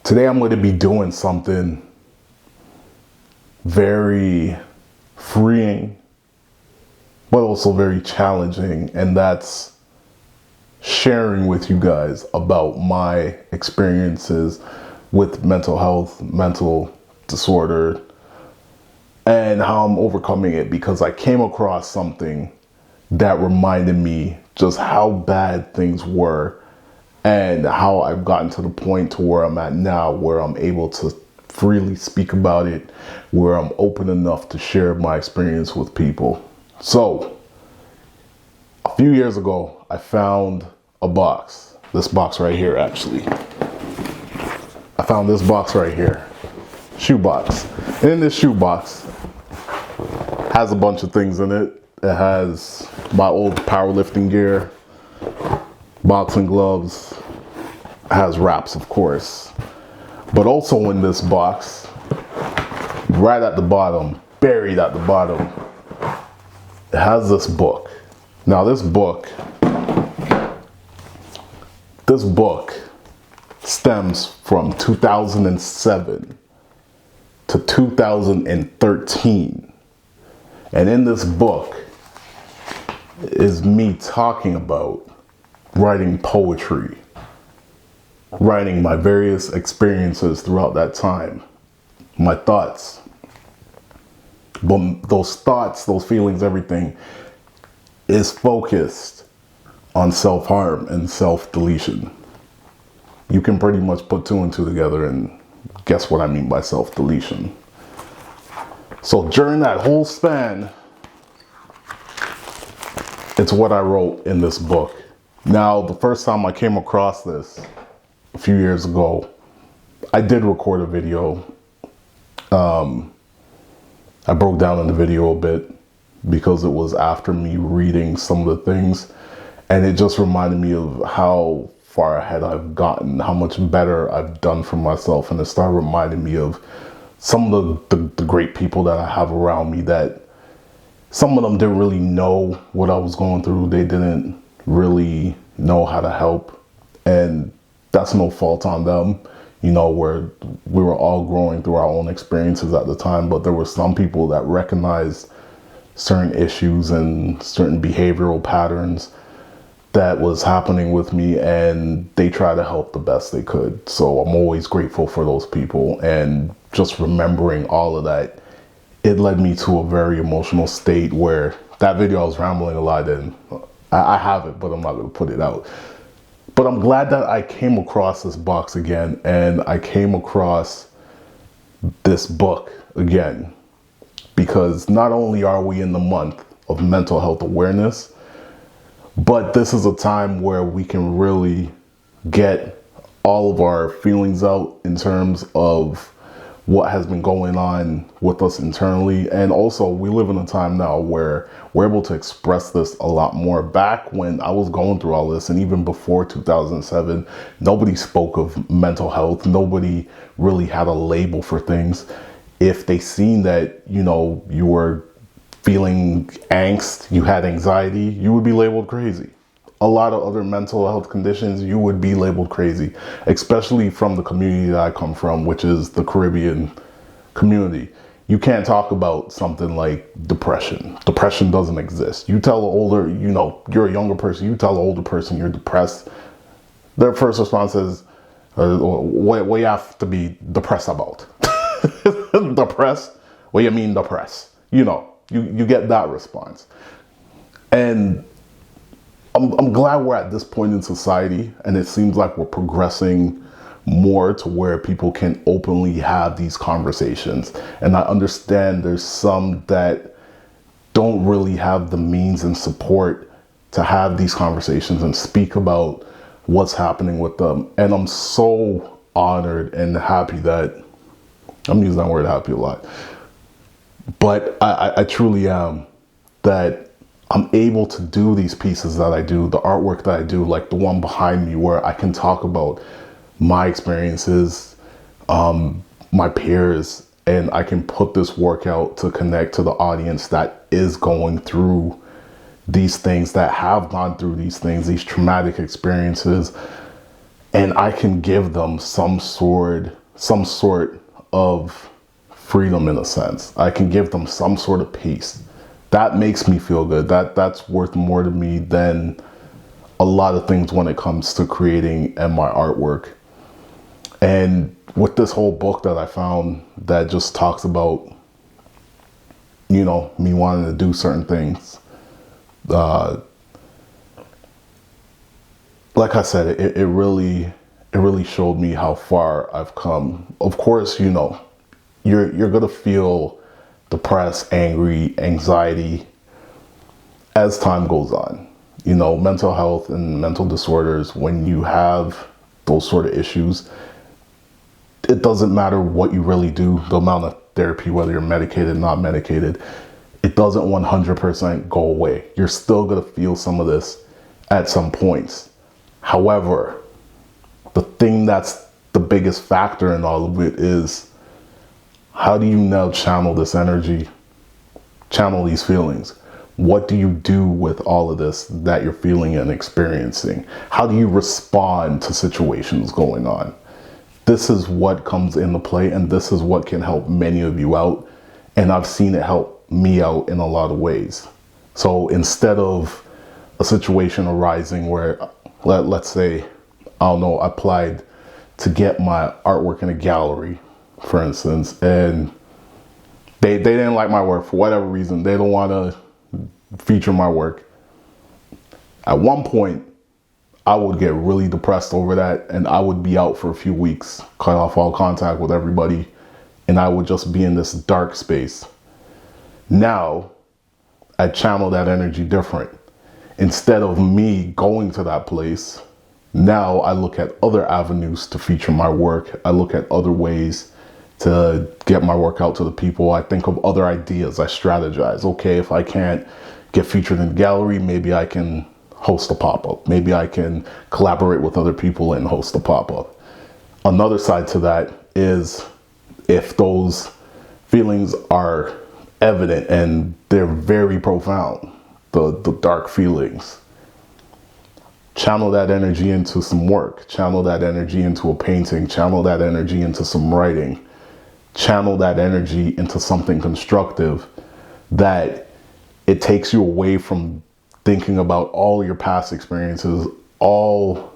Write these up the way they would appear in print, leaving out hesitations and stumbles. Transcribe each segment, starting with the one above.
Today I'm going to be doing something very freeing, but also very challenging, and that's sharing with you guys about my experiences with mental health, mental disorder, and how I'm overcoming it, because I came across something that reminded me just how bad things were and how I've gotten to the point to where I'm at now, where I'm able to freely speak about it, where I'm open enough to share my experience with people. So, a few years ago, I found a box. This box right here, actually. I found this box right here. Shoebox. And in this shoebox, has a bunch of things in it. It has my old powerlifting gear, boxing gloves, has wraps, of course. But also in this box, right at the bottom, buried at the bottom, it has this book. Now this book stems from 2007 to 2013. And in this book is me talking about writing poetry, writing my various experiences throughout that time, my thoughts. But those thoughts, those feelings, everything is focused on self-harm and self-deletion. You can pretty much put two and two together and guess what I mean by self-deletion. So during that whole span, it's what I wrote in this book. Now, the first time I came across this a few years ago, I did record a video. I broke down in the video a bit because it was after me reading some of the things, and it just reminded me of how far ahead I've gotten, how much better I've done for myself, and it started reminding me of some of the great people that I have around me, that some of them didn't really know what I was going through. They didn't really know how to help, and that's no fault on them. You know, where we were all growing through our own experiences at the time, but there were some people that recognized certain issues and certain behavioral patterns that was happening with me, and they try to help the best they could. So I'm always grateful for those people, and just remembering all of that, it led me to a very emotional state where that video I was rambling a lot in. I have it, but I'm not going to put it out. But I'm glad that I came across this box again, and I came across this book again, because not only are we in the month of mental health awareness, but this is a time where we can really get all of our feelings out in terms of what has been going on with us internally. And also, we live in a time now where we're able to express this a lot more. Back when I was going through all this, and even before 2007, nobody spoke of mental health. Nobody really had a label for things. If they seen that, you know, you were feeling angst, you had anxiety, you would be labeled crazy. A lot of other mental health conditions, you would be labeled crazy, especially from the community that I come from, which is the Caribbean community. You can't talk about something like depression. Depression doesn't exist. You tell an older, you know, you're a younger person, you tell an older person you're depressed, their first response is, what you have to be depressed about? Depressed? What do you mean depressed? You know, you get that response. And I'm glad we're at this point in society, and it seems like we're progressing more to where people can openly have these conversations. And I understand there's some that don't really have the means and support to have these conversations and speak about what's happening with them. And I'm so honored and happy that, I'm using that word happy a lot, but I truly am, that I'm able to do these pieces that I do, the artwork that I do, like the one behind me, where I can talk about my experiences, my peers, and I can put this work out to connect to the audience that is going through these things, that have gone through these things, these traumatic experiences. and I can give them some sort of freedom in a sense. I can give them some sort of peace. That makes me feel good. That's worth more to me than a lot of things when it comes to creating and my artwork. And with this whole book that I found that just talks about, you know, me wanting to do certain things, like I said, it really showed me how far I've come. Of course, you know, you're gonna feel depressed, angry, anxiety as time goes on. You know, mental health and mental disorders, when you have those sort of issues, it doesn't matter what you really do, the amount of therapy, whether you're medicated, not medicated, it doesn't 100% go away. You're still gonna feel some of this at some points. However, the thing that's the biggest factor in all of it is, how do you now channel this energy, channel these feelings? What do you do with all of this that you're feeling and experiencing? How do you respond to situations going on? This is what comes into play, and this is what can help many of you out. And I've seen it help me out in a lot of ways. So instead of a situation arising where, let's say, I don't know, I applied to get my artwork in a gallery, for instance, and they didn't like my work for whatever reason. They don't want to feature my work. At one point, I would get really depressed over that, and I would be out for a few weeks, cut off all contact with everybody, and I would just be in this dark space. Now, I channel that energy different. Instead of me going to that place, now I look at other avenues to feature my work. I look at other ways to get my work out to the people. I think of other ideas. I strategize. Okay, if I can't get featured in the gallery, maybe I can host a pop-up. Maybe I can collaborate with other people and host a pop-up. Another side to that is, if those feelings are evident and they're very profound, the dark feelings, channel that energy into some work, channel that energy into a painting, channel that energy into some writing, channel that energy into something constructive that it takes you away from thinking about all your past experiences, all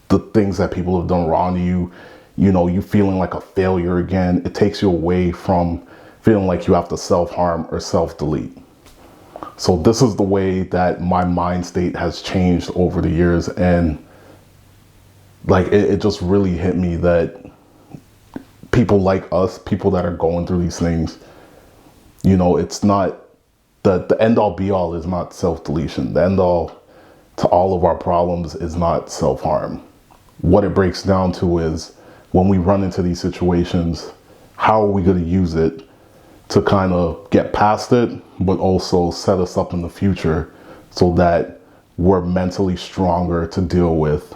the things that people have done wrong to you, you know, you feeling like a failure again. It takes you away from feeling like you have to self-harm or self-delete. So this is the way that my mind state has changed over the years. And like, it just really hit me that people like us, people that are going through these things, you know, it's not, the end all be all is not self-deletion. The end all to all of our problems is not self-harm. What it breaks down to is, when we run into these situations, how are we going to use it to kind of get past it, but also set us up in the future so that we're mentally stronger to deal with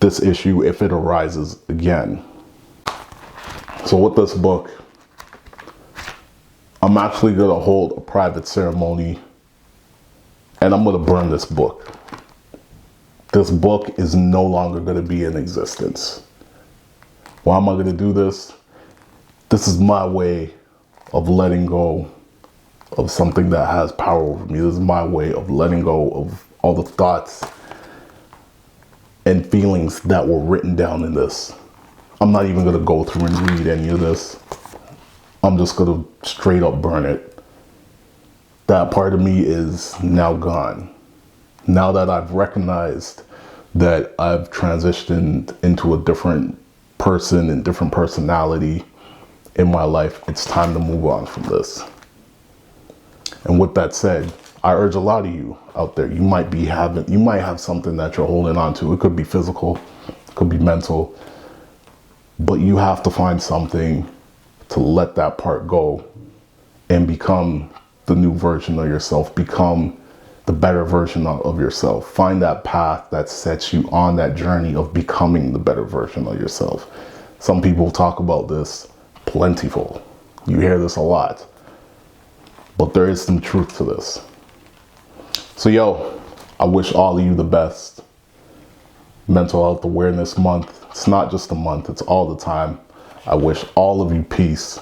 this issue if it arises again. So with this book, I'm actually going to hold a private ceremony, and I'm going to burn this book. This book is no longer going to be in existence. Why am I going to do this? This is my way of letting go of something that has power over me. This is my way of letting go of all the thoughts and feelings that were written down in this. I'm not even going to go through and read any of this. I'm just going to straight up burn it. That part of me is now gone. Now that I've recognized that I've transitioned into a different person and different personality in my life, it's time to move on from this. And with that said, I urge a lot of you out there, you might have something that you're holding on to. It could be physical, it could be mental, but you have to find something to let that part go and become the new version of yourself, become the better version of yourself. Find that path that sets you on that journey of becoming the better version of yourself. Some people talk about this plentiful. You hear this a lot, but there is some truth to this. So yo, I wish all of you the best. Mental Health Awareness Month. It's not just a month, it's all the time. I wish all of you peace.